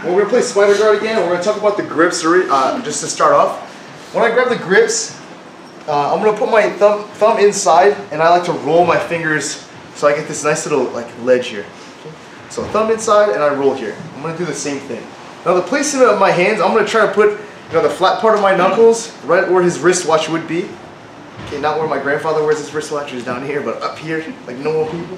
we're gonna play spider guard again. We're gonna talk about the grips just to start off. When I grab the grips, I'm gonna put my thumb inside, and I like to roll my fingers so I get this nice little like ledge here. Okay? So thumb inside, and I roll here. I'm gonna do the same thing. Now the placement of my hands, I'm gonna try to put the flat part of my knuckles right where his wristwatch would be. Okay, not where my grandfather wears his wristwatch, is down here, but up here, like normal people.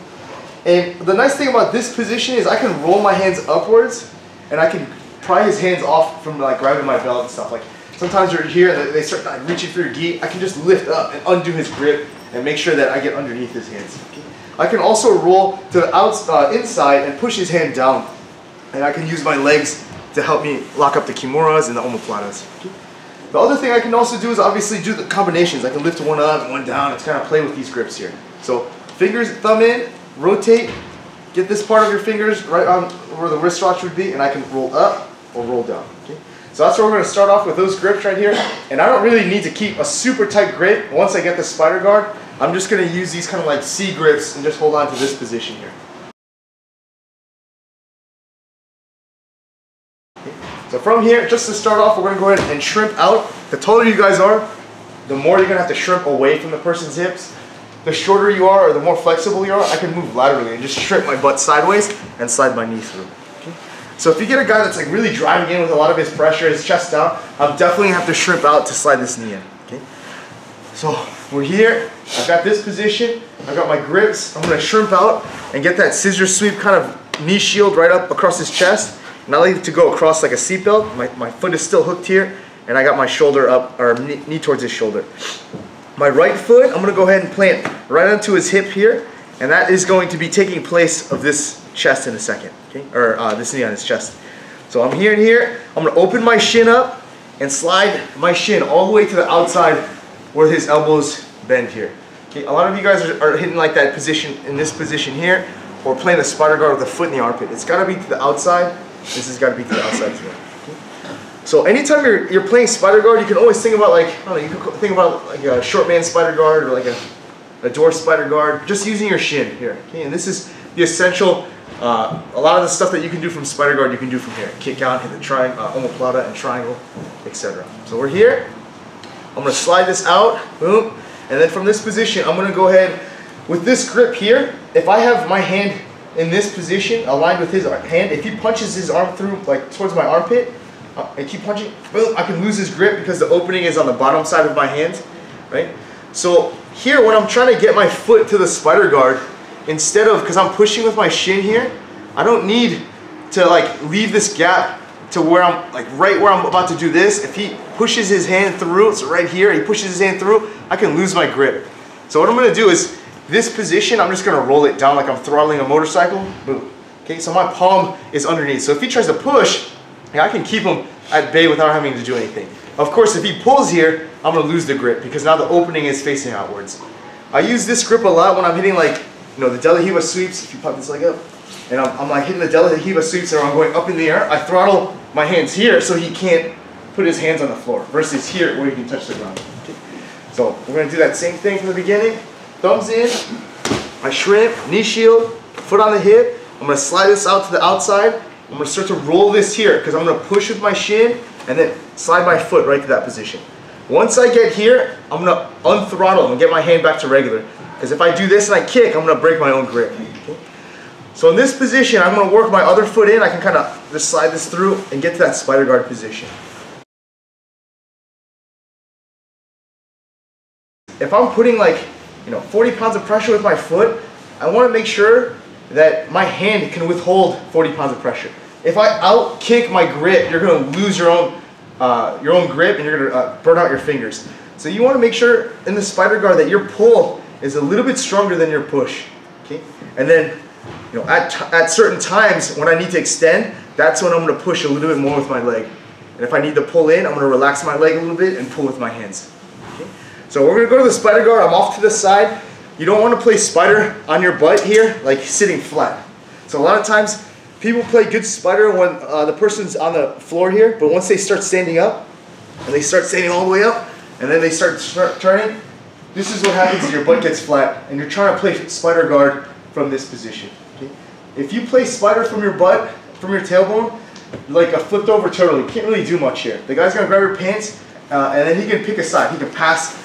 And the nice thing about this position is I can roll my hands upwards, and I can pry his hands off from like grabbing my belt and stuff. Like sometimes you're here and they start like reaching for your gi. I can just lift up and undo his grip and make sure that I get underneath his hands. Okay? I can also roll to the inside and push his hand down, and I can use my legs to help me lock up the kimuras and the omoplatas. Okay? The other thing I can also do is obviously do the combinations. I can lift one up and one down. It's kind of play with these grips here. So fingers, thumb in, rotate, get this part of your fingers right on where the wristwatch would be, and I can roll up or roll down. Okay? So that's where we're going to start off with those grips right here. And I don't really need to keep a super tight grip once I get the spider guard. I'm just going to use these kind of like C grips and just hold on to this position here. So from here, just to start off, we're going to go ahead and shrimp out. The taller you guys are, the more you're going to have to shrimp away from the person's hips. The shorter you are, or the more flexible you are, I can move laterally and just shrimp my butt sideways and slide my knee through. Okay? So if you get a guy that's like really driving in with a lot of his pressure, his chest down, I'll definitely have to shrimp out to slide this knee in. Okay? So we're here, I've got this position, I've got my grips, I'm going to shrimp out and get that scissor sweep kind of knee shield right up across his chest. And I like to go across like a seatbelt. My foot is still hooked here, and I got my shoulder up, or knee towards his shoulder. My right foot, I'm going to go ahead and plant right onto his hip here, and that is going to be taking place of this chest in a second, okay? Or this knee on his chest. So I'm here and here. I'm going to open my shin up and slide my shin all the way to the outside where his elbows bend here. Okay? A lot of you guys are hitting like that position in this position here, or playing a spider guard with a foot in the armpit. It's got to be to the outside. This has got to be to the outside as well. Okay? So anytime you're playing spider guard, you can always think about like, I don't know, you can think about like a short man spider guard or like a dwarf spider guard, just using your shin here. Okay? And this is the essential, a lot of the stuff that you can do from spider guard, you can do from here. Kick out, hit the triangle, omoplata and triangle, etc. So we're here. I'm going to slide this out, boom, and then from this position, I'm going to go ahead with this grip here. If I have my hand in this position, aligned with his hand, if he punches his arm through, like towards my armpit, and keep punching, boom, I can lose his grip because the opening is on the bottom side of my hand, right? So here, when I'm trying to get my foot to the spider guard, instead of, because I'm pushing with my shin here, I don't need to like leave this gap to where I'm, like right where I'm about to do this. If he pushes his hand through, so right here, he pushes his hand through, I can lose my grip. So what I'm going to do is, this position, I'm just going to roll it down like I'm throttling a motorcycle. Boom. Okay, so my palm is underneath. So if he tries to push, I can keep him at bay without having to do anything. Of course, if he pulls here, I'm going to lose the grip because now the opening is facing outwards. I use this grip a lot when I'm hitting like, the De La Riva sweeps. If you pop this leg up, and I'm like hitting the De La Riva sweeps and I'm going up in the air, I throttle my hands here so he can't put his hands on the floor versus here where he can touch the ground. Okay. So we're going to do that same thing from the beginning. Thumbs in, I shrimp, knee shield, foot on the hip. I'm going to slide this out to the outside. I'm going to start to roll this here because I'm going to push with my shin and then slide my foot right to that position. Once I get here, I'm going to unthrottle and get my hand back to regular. Because if I do this and I kick, I'm going to break my own grip. Okay? So in this position, I'm going to work my other foot in. I can kind of just slide this through and get to that spider guard position. If I'm putting like 40 pounds of pressure with my foot, I want to make sure that my hand can withhold 40 pounds of pressure. If I out kick my grip, you're going to lose your own grip and you're going to burn out your fingers. So you want to make sure in the spider guard that your pull is a little bit stronger than your push. Okay? And then at certain times when I need to extend, that's when I'm going to push a little bit more with my leg. And if I need to pull in, I'm going to relax my leg a little bit and pull with my hands. So we're going to go to the spider guard. I'm off to the side. You don't want to play spider on your butt here, like sitting flat. So a lot of times, people play good spider when the person's on the floor here, but once they start standing up, and they start standing all the way up, and then they start turning, this is what happens is your butt gets flat, and you're trying to play spider guard from this position. Okay? If you play spider from your butt, from your tailbone, like a flipped over turtle. You can't really do much here. The guy's gonna grab your pants, and then he can pick a side. He can pass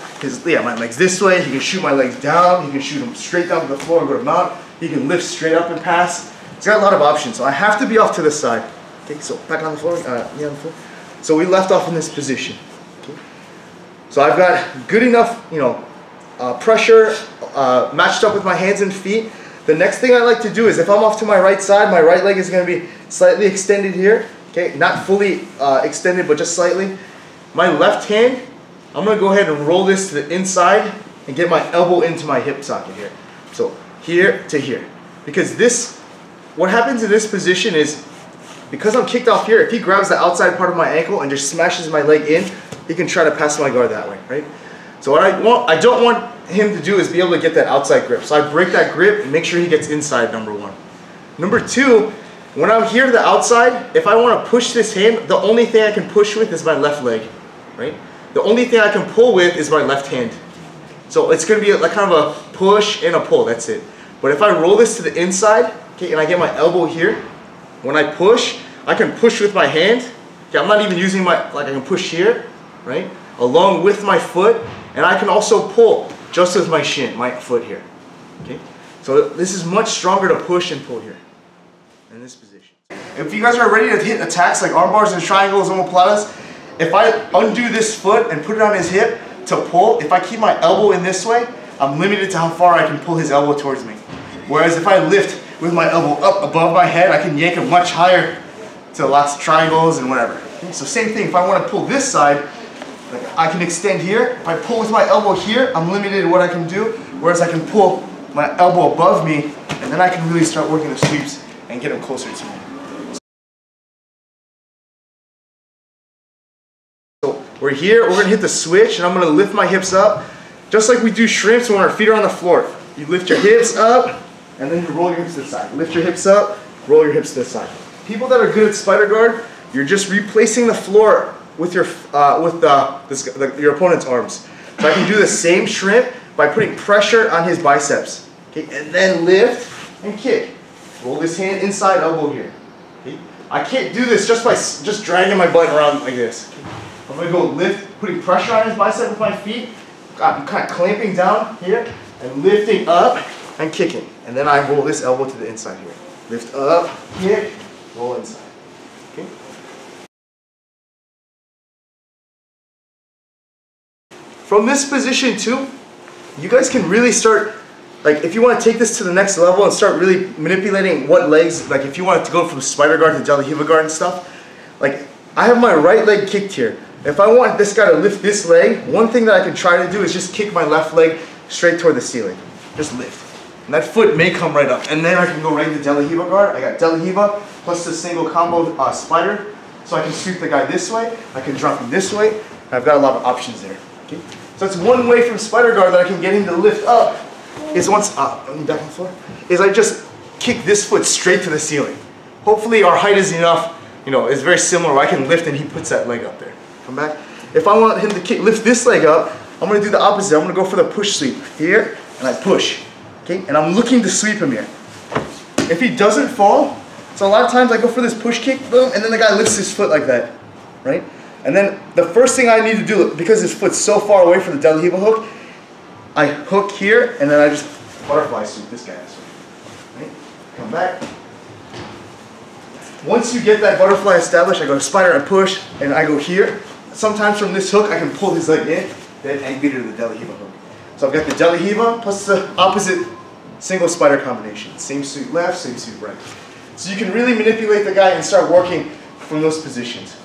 my legs this way. He can shoot my legs down. He can shoot them straight down to the floor and go to mount. He can lift straight up and pass. He's got a lot of options. So I have to be off to the side. Okay, so back on the floor. Yeah, on the floor. So we left off in this position. Okay. So I've got good enough, pressure matched up with my hands and feet. The next thing I like to do is if I'm off to my right side, my right leg is going to be slightly extended here. Okay, not fully extended, but just slightly. My left hand, I'm going to go ahead and roll this to the inside and get my elbow into my hip socket here. So here to here. Because what happens in this position is, because I'm kicked off here, if he grabs the outside part of my ankle and just smashes my leg in, he can try to pass my guard that way, right? So what I don't want him to do is be able to get that outside grip. So I break that grip and make sure he gets inside, number one. Number two, when I'm here to the outside, if I want to push this hand, the only thing I can push with is my left leg, right? The only thing I can pull with is my left hand. So it's going to be like kind of a push and a pull, that's it. But if I roll this to the inside, okay, and I get my elbow here, when I push, I can push with my hand. Okay, I'm not even using I can push here, right? Along with my foot, and I can also pull just with my shin, my foot here. Okay? So this is much stronger to push and pull here in this position. If you guys are ready to hit attacks like arm bars and triangles and omoplatas, if I undo this foot and put it on his hip to pull, if I keep my elbow in this way, I'm limited to how far I can pull his elbow towards me. Whereas if I lift with my elbow up above my head, I can yank him much higher to the last triangles and whatever. Okay? So same thing, if I want to pull this side, I can extend here. If I pull with my elbow here, I'm limited in what I can do. Whereas I can pull my elbow above me, and then I can really start working the sweeps and get them closer to me. So we're here, we're going to hit the switch, and I'm going to lift my hips up. Just like we do shrimps when our feet are on the floor. You lift your hips up, and then you roll your hips to the side. Lift your hips up, roll your hips to the side. People that are good at spider guard, you're just replacing the floor with your your opponent's arms. So I can do the same shrimp by putting pressure on his biceps. Okay, and then lift and kick. Roll this hand inside, elbow here. Okay? I can't do this just by dragging my butt around like this. Okay? I'm gonna go lift, putting pressure on his bicep with my feet. I'm kind of clamping down here and lifting up and kicking. And then I roll this elbow to the inside here. Lift up, kick, roll inside. Okay? From this position too, you guys can really start, like if you want to take this to the next level and start really manipulating what legs, like if you want to go from spider guard to De La Riva guard and stuff, like I have my right leg kicked here. If I want this guy to lift this leg, one thing that I can try to do is just kick my left leg straight toward the ceiling. Just lift. And that foot may come right up. And then I can go right into De La Riva guard. I got De La Riva plus the single combo spider. So I can sweep the guy this way. I can drop him this way. I've got a lot of options there. Okay? So that's one way from spider guard that I can get him to lift up. Is once, let me back on the floor. Is I just kick this foot straight to the ceiling. Hopefully our height is enough, it's very similar where I can lift and he puts that leg up there. Come back. If I want him to lift this leg up, I'm going to do the opposite. I'm going to go for the push sweep here, and I push. Okay, and I'm looking to sweep him here. If he doesn't fall, so a lot of times I go for this push kick, boom, and then the guy lifts his foot like that, right? And then the first thing I need to do, because his foot's so far away from the De La Riva hook, I hook here, and then I just butterfly sweep this guy. Right? Come back. Once you get that butterfly established, I go to spider and push, and I go here. Sometimes from this hook, I can pull his leg in, then and get it to the De La Riva hook. So I've got the De La Riva plus the opposite single spider combination. Same sweep left, same sweep right. So you can really manipulate the guy and start working from those positions.